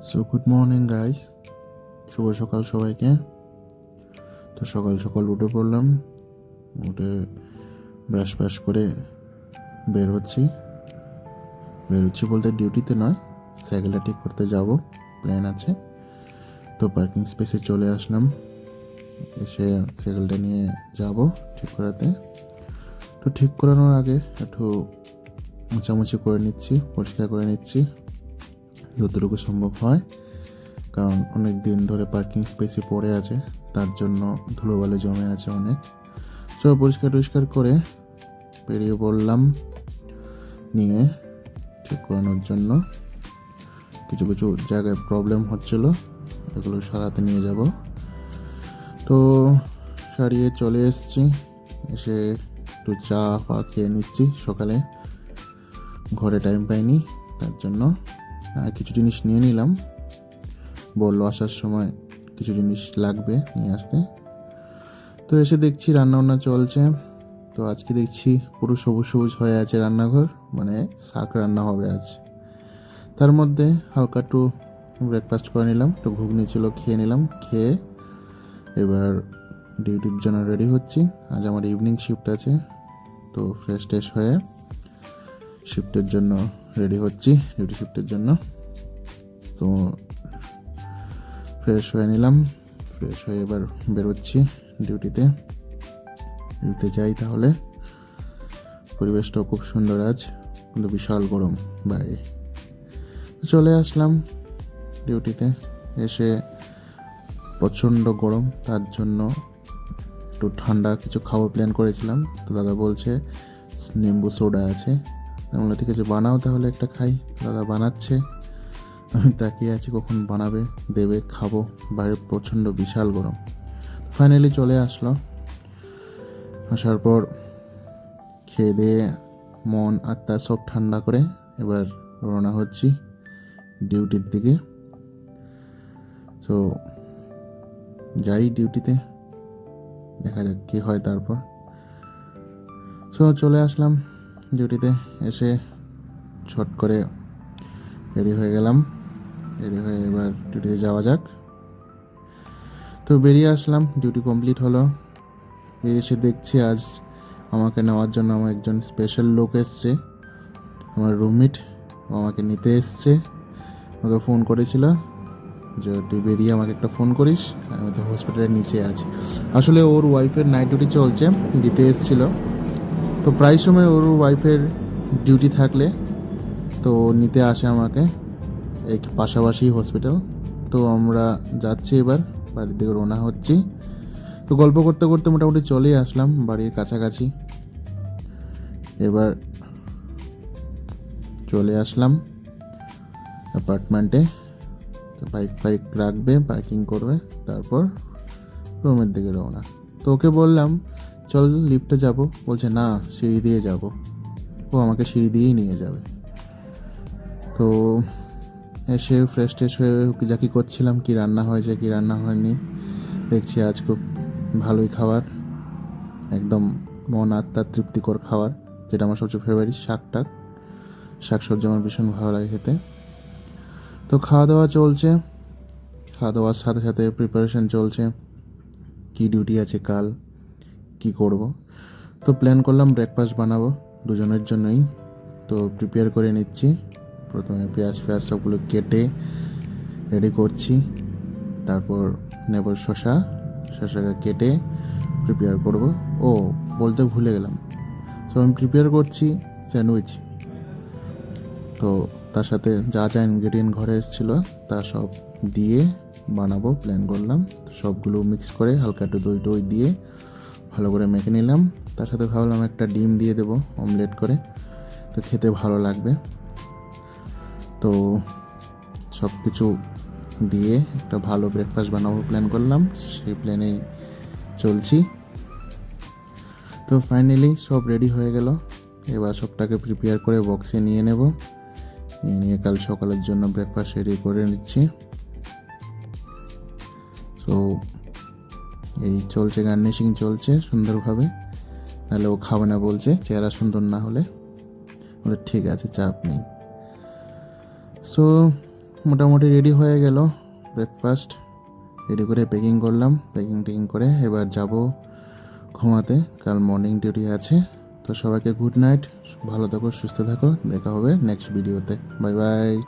So good morning guys, শুভ সকাল সবাইকে। তো সকাল সকাল উঠে পড়লাম, উঠে ব্রাশ করে বের হচ্ছি বলতে ডিউটিতে নয়, সাইকেলটা ঠিক করতে যাব, প্ল্যান আছে। তো পার্কিং স্পেসে চলে আসলাম, এসে সাইকেলটা নিয়ে যাব ঠিক করাতে। তো ঠিক করানোর আগে একটু মোছামুছি করে নিচ্ছি, পরিষ্কার করে নিচ্ছি যতটুকু সম্ভব হয়, কারণ অনেক দিন ধরে পার্কিং স্পেসে পড়ে আছে, তার জন্য ধুলোবালি জমে আছে অনেক। সব পরিষ্কার করে বেরিয়ে পড়লাম নিয়ে ঠিক করানোর জন্য। কিছু কিছু জায়গায় প্রবলেম হচ্ছিল, এগুলো সারাতে নিয়ে যাব। তো সারিয়ে চলে এসেছি, এসে একটু চা খেয়ে নিচ্ছি। সকালে ঘরে টাইম পাইনি, তার জন্য কিছু জিনিস নিয়ে নিলাম, বললো আসার সময় কিছু জিনিস লাগবে নিয়ে আসতে। তো এসে দেখছি রান্নাবান্না চলছে। তো আজকে দেখছি পুরো সবুজ সবুজ হয়ে আছে রান্নাঘর, মানে শাক রান্না হবে আজ। তার মধ্যে হালকা একটু ব্রেকফাস্ট করে নিলাম, একটু ঘুগনি ছিল, খেয়ে নিলাম। খেয়ে এবার ডিউটির জন্য রেডি হচ্ছি। আজ আমার ইভিনিং শিফট আছে, তো ফ্রেশ ট্রেশ হয়ে শিফটের জন্য রেডি হচ্ছি, ডিউটি শিফটের জন্য। তো ফ্রেশ হয়ে নিলাম, ফ্রেশ হয়ে এবার বেরোচ্ছি ডিউটিতে যাই। তাহলে পরিবেশটাও খুব সুন্দর আজ, কিন্তু বিশাল গরম বাইরে। চলে আসলাম ডিউটিতে, এসে প্রচণ্ড গরম, তার জন্য একটু ঠান্ডা কিছু খাওয়ার প্ল্যান করেছিলাম। তো দাদা বলছে নিম্বু সোডা আছে, আমি বললাম ঠিক আছে বানাও তাহলে একটা খাই। দাদা বানাচ্ছে, আমি তাকিয়ে আছি কখন বানাবে, দেবে, খাবো। বাইরে প্রচণ্ড বিশাল গরম। ফাইনালি চলে আসলো, আসার পর খেয়ে দিয়ে মন আত্মা সব ঠান্ডা করে এবার রওনা হচ্ছি ডিউটির দিকে। তো যাই ডিউটিতে, দেখা যাক কী হয় তারপর। সো চলে আসলাম ডিউটিতে, এসে ছট করে রেডি হয়ে গেলাম। রেডি হয়ে এবার ডিউটিতে যাওয়া যাক। তো বেরিয়ে আসলাম, ডিউটি কমপ্লিট হলো। বেরিয়ে এসে দেখছি আজ আমাকে নেওয়ার জন্য আমার একজন স্পেশাল লোক এসছে, আমার রুমমেট। ও আমাকে নিতে এসছে, আমাকে ফোন করেছিল যে তুই বেরিয়ে আমাকে একটা ফোন করিস, আমি তো হসপিটালের নিচে আছি। আসলে ওর ওয়াইফের নাইট ডিউটি চলছে, দিতে এসেছিলো। তো প্রায় সময় ওর ওয়াইফের ডিউটি থাকলে তো নিতে আসে আমাকে, এই পাশাপাশি হসপিটাল। তো আমরা যাচ্ছি, এবার বাড়ির দিকে রওনা হচ্ছি। তো গল্প করতে করতে মোটামুটি চলেই আসলাম বাড়ির কাছাকাছি। এবার চলে আসলাম অ্যাপার্টমেন্টে। তো বাইক রাখবে, পার্কিং করবে, তারপর রুমের দিকে রওনা। তো ওকে বললাম চল লিফটে যাব, বলছে না সিঁড়ি দিয়ে যাব। ও আমাকে সিঁড়ি দিয়েই নিয়ে যাবে। তো এসে ফ্রেশ ট্রেশ হয়ে হুকিঝাকি করছিলাম কি রান্না হয়েছে কি রান্না হয়নি। দেখছি আজ খুব ভালোই খাবার, একদম মন আত্মার তৃপ্তিকর খাবার, যেটা আমার সবচেয়ে ফেভারিট। শাকসবজি আমার ভীষণ ভালো লাগে খেতে। তো খাওয়া দাওয়া চলছে, খাওয়া দাওয়ার সাথে সাথে প্রিপারেশন চলছে, কি ডিউটি আছে কাল, কি করব। তো প্ল্যান করলাম ব্রেকফাস্ট বানাবো দুজনের জন্যই। তো প্রিপেয়ার করে নিচ্ছি, প্রথমে পেঁয়াজ সবগুলো কেটে রেডি করছি। তারপর নেব শসাকে কেটে প্রিপেয়ার করব। ও বলতে ভুলে গেলাম, সো আমি প্রিপেয়ার করছি স্যান্ডউইচ। তো তার সাথে যা যা ইনগ্রেডিয়েন্ট ঘরে ছিল তা সব দিয়ে বানাবো প্ল্যান করলাম। তো সবগুলো মিক্স করে হালকা একটু দই দিয়ে ভালো করে মেখে নিলাম। তার সাথে ভাবলাম একটা ডিম দিয়ে দেবো অমলেট করে, তো খেতে ভালো লাগবে। তো সব কিছু দিয়ে একটা ভালো ব্রেকফাস্ট বানাবো প্ল্যান করলাম, সেই প্ল্যানেই চলছি। তো ফাইনালি সব রেডি হয়ে গেল, এবার সবটাকে প্রিপেয়ার করে বক্সে নিয়ে নিয়ে কাল সকালের জন্য ব্রেকফাস্ট রেডি করে নিচ্ছি। সো এই চলছে, গার্নিশিং চলছে সুন্দরভাবে, নাহলে ও খাবে না বলছে চেহারা সুন্দর না হলে। ঠিক আছে চাপ নেই। সো মোটামুটি রেডি হয়ে গেল ব্রেকফাস্ট। রেডি করে প্যাকিং করলাম, প্যাকিং করে এবার যাব ঘুমাতে, কাল মর্নিং ডিউটি আছে। তো সবাইকে গুড নাইট, ভালো থাকো, সুস্থ থাকো, দেখা হবে নেক্সট ভিডিওতে। Bye bye.